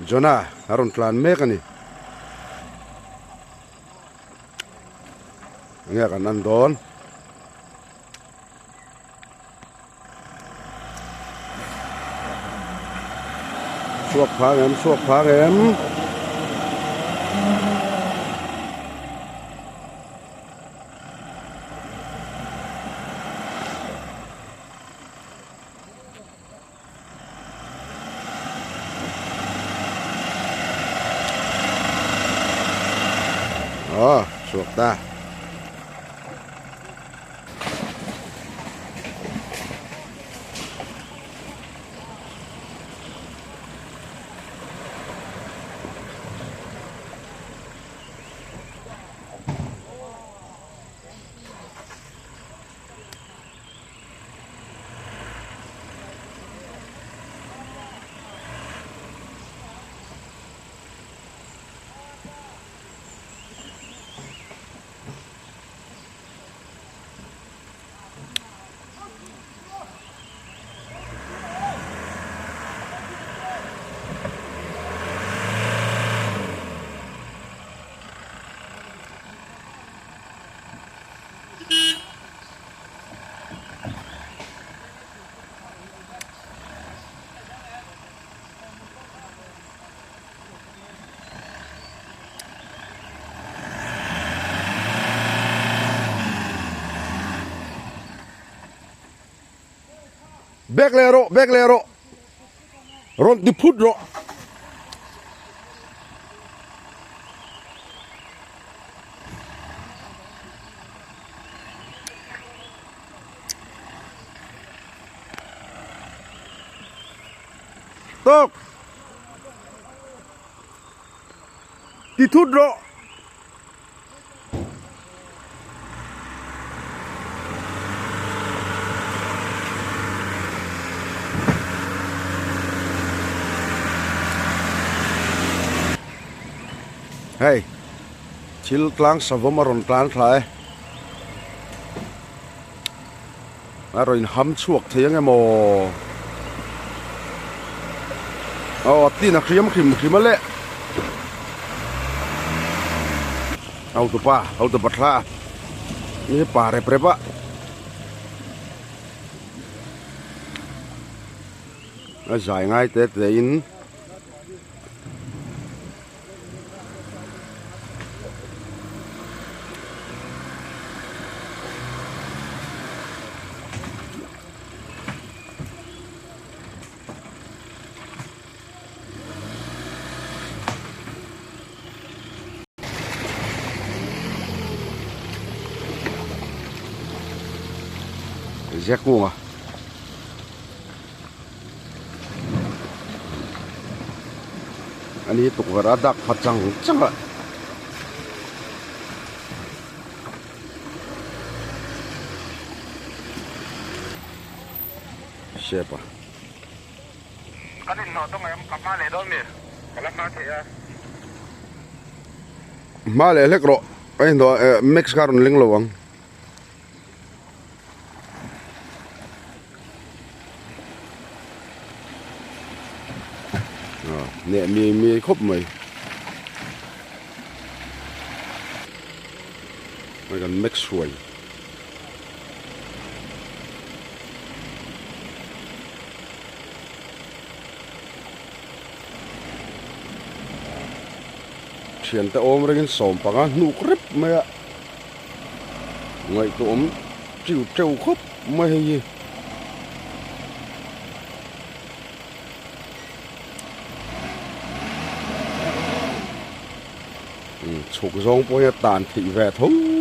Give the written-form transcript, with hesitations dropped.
Jona aron tlan mek ani nghe kan an don suak phang em suak ta back lero ron di put ro tok di tut ro hey chil tlang savom aron tlan thlai aron ham chuak thiang emo tin a khriam le au tu pa thla ni pa re prepa a zai ngai te in rét cuồng à anh ấy tục ra đặc phát trăng chắc ạ xếp à cái này nó tông em cặp má này đâu nè cái lá má thế à má lệ lek ro anh đó mix karon ling lowang nè mi khóc mày còn mix xuôi chuyện ta ôm ra cái sòng bằng á nụ rip mày ạ ngày tụ ôm chịu trâu khóc mày gì chụp rong bôi tàn thị về thống